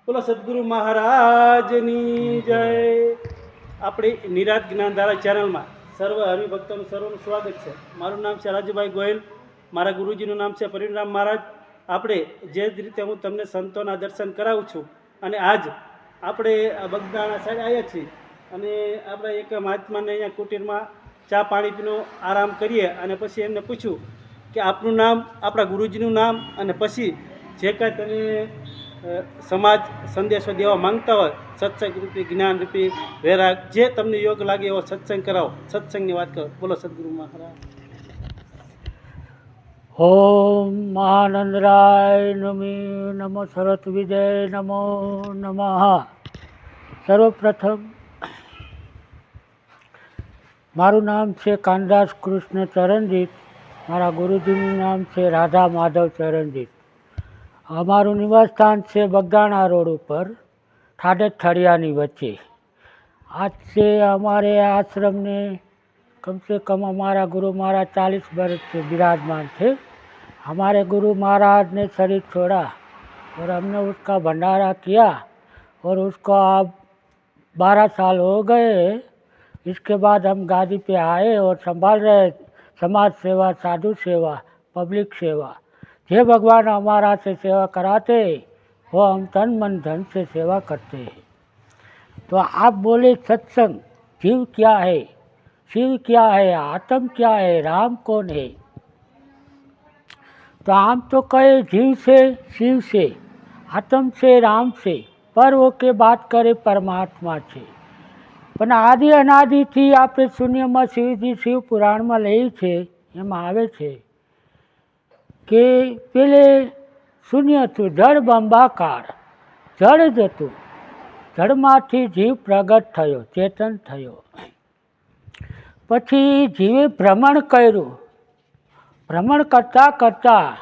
બોલો સદગુરુ મહારાજની જય. આપણી નિરાત જ્ઞાનધારા ચેનલમાં સર્વ હરિભક્તોનું સર્વનું સ્વાગત છે. મારું નામ છે રાજુભાઈ ગોયલ. મારા ગુરુજીનું નામ છે પરિણરામ મહારાજ. આપણે જે જ રીતે હું તમને સંતોના દર્શન કરાવું છું, અને આજ આપણે બગદાણા સાઈડ આવ્યા છીએ, અને આપણે એક મહાત્માને અહીંયા કુટીરમાં ચા પાણી પીનો આરામ કરીએ, અને પછી એમને પૂછ્યું કે આપનું નામ, આપણા ગુરુજીનું નામ, અને પછી જે કાંઈ તમે સમાજ સંદેશો દેવા માંગતા હોય, સત્સંગ રૂપી, જ્ઞાન રૂપી, વૈરાગ, જે તમને યોગ લાગે એવો સત્સંગ કરાવો, સત્સંગની વાત કરો. બોલો સદગુરુ મહારાજ. ઓમ મહાનંદરાય નમી નમો સરસ્વત વિજય નમો નમઃ. સર્વપ્રથમ મારું નામ છે કાનદાસ કૃષ્ણ ચરણજીત. મારા ગુરુજીનું નામ છે રાધા માધવ ચરણજીત. અમારું નિવાસ સ્થાન છે બગદાણા રોડ ઉપર, ઠાડે ઠળિયાની વચ્ચે. આજ છે અમારે आश्रमने कम से कम हमारा गुरु महाराज 40 वर्ष से विराजमान थे. हमारे गुरु महाराज ने शरीर छोड़ा और हमने उसका भंडारा किया, और उसको अब 12 साल हो गए. इसके बाद हम गादी पे आए और संभाल रहे समाज सेवा, साधु सेवा, पब्लिक सेवा. जे भगवान हमारा से सेवा कराते वो हम तन मन धन से सेवा करते हैं. तो आप बोले सत्संग, जीव क्या है, शिव क्या है, आत्म क्या है, राम कौन है? तो हम तो कहे जीव से, शिव से, आत्म से, राम से, पर वो के बात करे परमात्मा છે. પણ આદિ અનાદિથી આપણે શૂન્યમાં શિવજી શિવ પુરાણમાં લઈ છે, એમાં આવે છે કે પેલે શૂન્ય હતું, જળ બંબાકાર, જળ જ હતું. જળમાંથી જીવ પ્રગટ થયો, ચેતન થયો. પછી જીવે ભ્રમણ કર્યું. ભ્રમણ કરતાં કરતાં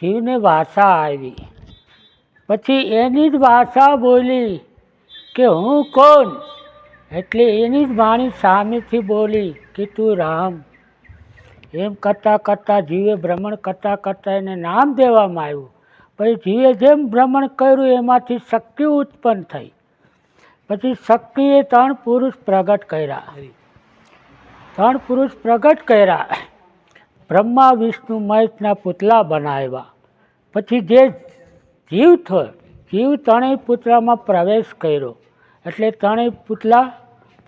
જીવને ભાષા આવી. પછી એની જ ભાષા બોલી કે હું કોણ? એટલે એની જ વાણી સામેથી બોલી કે તું રામ. એમ કરતાં કરતાં જીવે ભ્રમણ કરતાં કરતાં એને નામ દેવામાં આવ્યું. પછી જીવે જેમ ભ્રમણ કર્યું એમાંથી શક્તિ ઉત્પન્ન થઈ. પછી શક્તિએ 3 પુરુષ પ્રગટ કર્યા. 3 પુરુષ પ્રગટ કર્યા. બ્રહ્મા વિષ્ણુ મહેશના પુતળા બનાવ્યા. પછી જે જીવ થયો, જીવ 3 પુતળામાં પ્રવેશ કર્યો, એટલે 3 પુતળા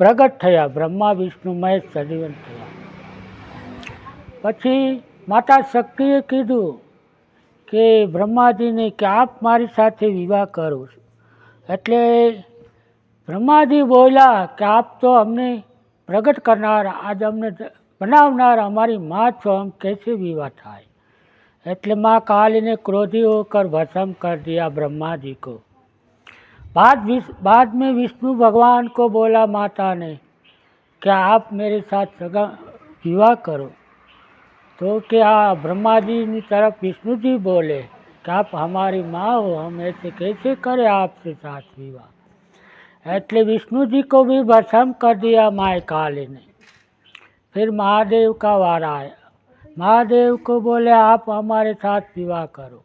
પ્રગટ થયા. બ્રહ્મા વિષ્ણુ મહેશ સજીવન થયા. પછી માતા શક્તિએ કીધું કે બ્રહ્માજીને કે આપ મારી સાથે વિવાહ કરો. એટલે બ્રહ્માજી બોલ્યા કે આપ તો અમને પ્રગટ કરનાર, આજ અમને बनावनार हमारी माँ तो हम कैसे विवाह થાય? એટલે माँ काली ने क्रोधी होकर भस्म कर दिया ब्रह्मा जी को. बाद में विष्णु भगवान को बोला माता ने कि आप मेरे साथ विवाह करो. तो क्या ब्रह्मा जी की तरफ विष्णु जी बोले कि आप हमारी माँ हो, हम ऐसे कैसे करें आपसे साथ विवाह? એટલે विष्णु जी को भी भस्म कर दिया माँ काली ने. फिर महादेव का वारा आया. महादेव को बोले आप हमारे साथ विवाह करो.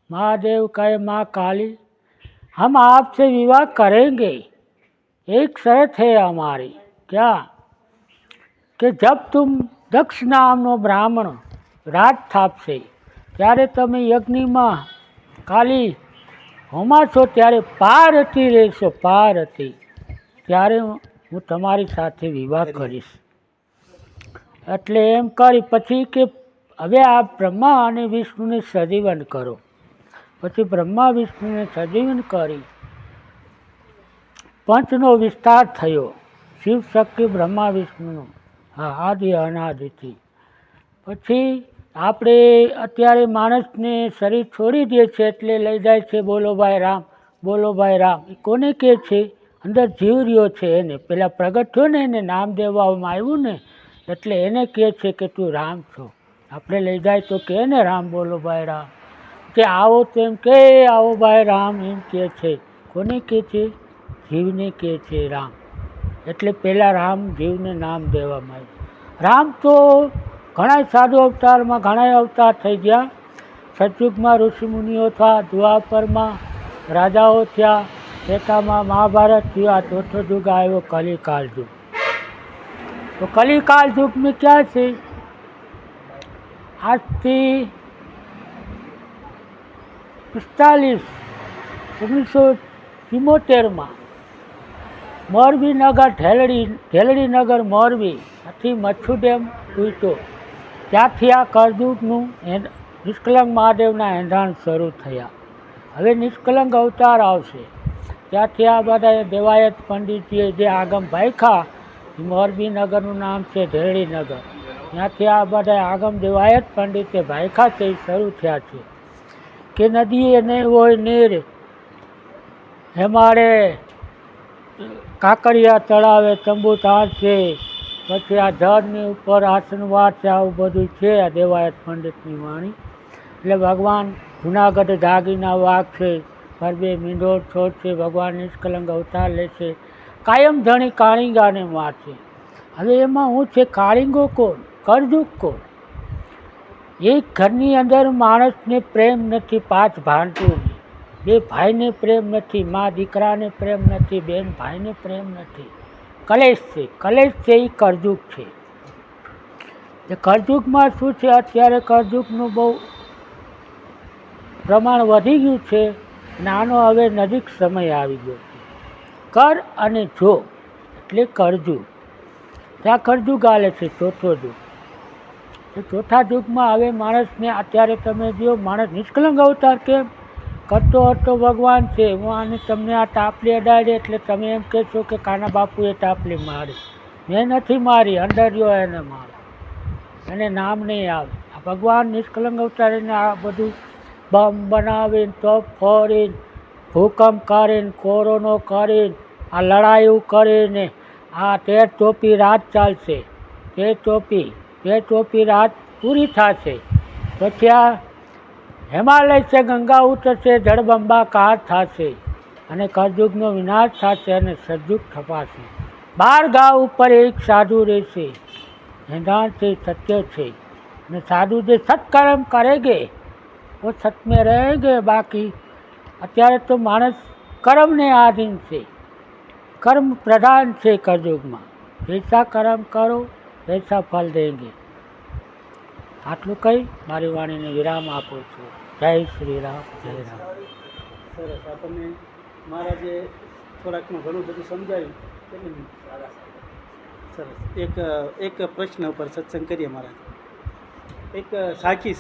महादेव कहे माँ काली हम आपसे विवाह करेंगे, एक शर्त है हमारी. क्या? कि जब तुम दक्ष नामનો બ્રાહ્મણ રાજ થાપશે ત્યારે તમે યજ્ઞમાં કાલી હોમાશો ત્યારે પારતી રહેશો, પારતી, ત્યારે હું તમારી સાથે વિવાહ કરીશ. એટલે એમ કરી પછી કે હવે આ બ્રહ્મા અને વિષ્ણુને સજીવન કરો. પછી બ્રહ્મા વિષ્ણુને સજીવન કરી પંચનો વિસ્તાર થયો. શિવ શક્તિ બ્રહ્મા વિષ્ણુનો આદિ અનાદિથી. પછી આપણે અત્યારે માણસને શરીર છોડી દે છે એટલે લઈ જાય છે બોલો ભાઈ રામ, બોલો ભાઈ રામ. એ કોને કહે છે? અંદર જીવ રહ્યો છે એને. પેલા પ્રગટ થયો ને એને નામ દેવામાં આવ્યું ને, એટલે એને કહે છે કે તું રામ છો. આપણે લઈ જાય તો કહે ને રામ, બોલો ભાઈ રામ. કે આવો તો એમ કે આવો ભાઈ રામ એમ કહે છે. કોને કહે છે? જીવને કહે છે રામ. એટલે પહેલાં રામ જીવને નામ દેવામાં આવ્યું. રામ તો ઘણા સાધુ અવતારમાં ઘણા અવતાર થઈ ગયા. સતયુગમાં ઋષિમુનિઓ થયા, દ્વાપરમાં રાજાઓ થયા, ત્રેતામાં મહાભારત થયું, આ ચોથો યુગ આવ્યો કલિકાલ યુગ. તો કલિકાલ युग में क्या છે, આજથી 1974માં મોરબી નગર ઢેલડી નગર મોરબી આથી મચ્છુ ડેમ તૂટ્યો, ત્યાંથી આ કળયુગનું નિષ્કલંક મહાદેવના એંધાણ શરૂ થયા. હવે નિષ્કલંક અવતાર આવશે, ત્યાંથી આ બધા દેવાયત પંડિતજીએ જે આગમ ભાખ્યા, મોરબી નગરનું નામ છે ઢેલડી નગર, ત્યાંથી આ બધા આગમ દેવાયત પંડિતે ભાખ્યા છે એ શરૂ થયા છે કે નદીએ નહીં હોય નીર, હેમાળે કાંકરિયા તળાવે તંબુ તાણશે, પછી આ જળની ઉપર આસનવાસ છે, આવું બધું છે આ દેવાયત પંડિતની વાણી. એટલે ભગવાન જુનાગઢ દાગીના વાઘ છે, પરબે મીંડોળ છોડ છે, ભગવાન નિષ્કલંક અવતાર લેશે, કાયમ ધણી કાળીંગાને મારશે. હવે એમાં હું છે, કાળીંગો કોણ, કળયુગ કોણ? એક ઘરની અંદર માણસને પ્રેમ નથી, પાંચ ભાંડું, બે ભાઈને પ્રેમ નથી, મા દીકરાને પ્રેમ નથી, બેન ભાઈને પ્રેમ નથી, કલેશ છે. કલેશ છે એ કળયુગ છે. એ કળયુગમાં શું છે, અત્યારે કળયુગનું બહુ પ્રમાણ વધી ગયું છે અને આનો હવે નજીક સમય આવી ગયો છે. કર અને જો એટલે કળયુગ. ત્યાં કળયુગ હાલે છે, ચોથો યુગ. એ ચોથા યુગમાં હવે માણસને અત્યારે તમે જો માણસ નિષ્કલંક અવતાર કેમ કરતો હતો ભગવાન છે. હું આને તમને આ ટાપલી અડાડી એટલે તમે એમ કહેશો કે કાના બાપુએ ટાપલી મારી. મેં નથી મારી, અંદર રહ્યો એને મારો, એને નામ નહીં આવે. આ ભગવાન નિષ્કલંક અવતાર એને આ બધું બમ બનાવીને, તોપ ફોડીને, ભૂકંપ કરીને, કોરોનો કરીને, આ લડાઈઓ કરીને, આ 13 ટોપી રાત ચાલશે, 13 ટોપી રાત પૂરી થશે, પછી આ હિમાલય છે ગંગા ઉતરશે, જળબંબાકાર થશે અને કળયુગનો વિનાશ થશે અને સતયુગ થપાશે. 12 ગાંવ ઉપર એક સાધુ રહેશે, એંધાણ છે, સત્ય છે. અને સાધુ જે સત્કર્મ કરેગે वो सत में रहेंगे. बाकी અત્યારે તો માણસ કર્મને આધીન છે, કર્મ પ્રધાન છે કળયુગમાં. જૈસા કર્મ કરો વૈસા ફલ દેંગે. આટલું કહી મારી વાણીને વિરામ આપું છું. જય શ્રી રામ, જય રામ. સરસ, આપણને મહારાજે થોડાકમાં ઘણું બધું સમજાવ્યું. સરસ. એક પ્રશ્ન ઉપર સત્સંગ કરીએ મહારાજ. એક સાખી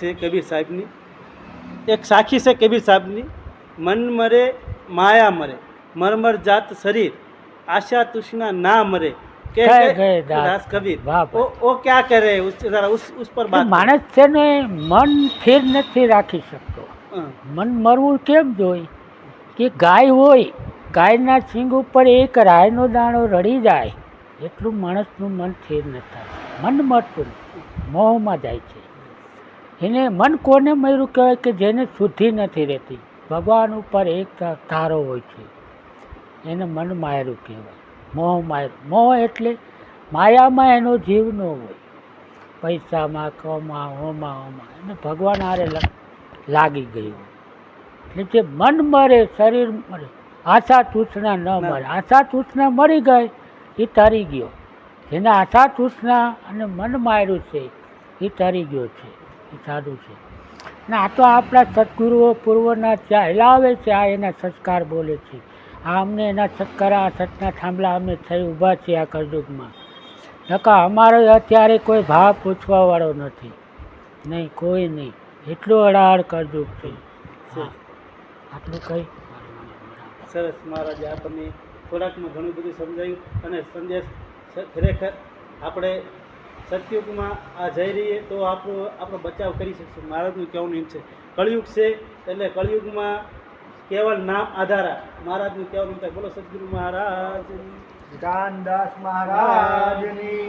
છે કબીર સાહેબની, મન મરે માયા મરે, મરમર જાત શરીર, आशा तृष्णा ना मरे, गए दास कबीर. वाह भाई. वो क्या करे, जरा उस पर बात. માણસ છે ને મન સ્થિર નથી રાખી શકતો. મન મરવું કેમ જોઈએ કે ગાય હોય, ગાયના સિંગ ઉપર એક રાયનો દાણો રડી જાય એટલું માણસનું મન સ્થિર નથી થતું. મન મરતું નથી, મોહમાં જાય છે. એને મન કોને મર્યું કહેવાય કે જેને શુદ્ધિ નથી રહેતી. ભગવાન ઉપર એક તારો હોય છે, એને મન માર્યું કહેવાય, મોહ માર્યું. મોહ એટલે માયામાં એનો જીવ ન હોય, પૈસામાં, કમાં, હોમાં એને ભગવાન હારે લાગી ગયું. એટલે જે મન મરે, શરીર મરે, આશા તૃષ્ણા ન મરે. આશા તૃષ્ણા મરી ગઈ એ તરી ગયો. જેને આશા તૃષ્ણા અને મન માર્યું છે એ તરી ગયો છે, એ સાધુ છે. ને આ તો આપણા સદગુરુઓ પૂર્વના ચાલ્યા આવે છે, આ એના સંસ્કાર બોલે છે. આ અમને એના સત્કાર, આ સતના થાંભલા અમે થઈ ઊભા છીએ આ કળયુગમાં. નકા અમારો અત્યારે કોઈ ભાવ પૂછવાવાળો નથી, નહીં, કોઈ નહીં. એટલું અડાડ કળયુગ છે. હા, આટલું કહી. સરસ. મહારાજે આપણને થોડાકમાં ઘણું બધું સમજાયું અને સંદેશ ખરેખર આપણે સતયુગમાં આ જઈ રહીએ તો આપણો બચાવ કરી શકશું. મહારાજનું કહેવાનું એમ છે, કળયુગ છે એટલે કળયુગમાં કેવળ નામ આધારા. મહારાજનું કહેવાનું થાય. બોલો સદગુરુ મહારાજ, દાનદાસ મહારાજની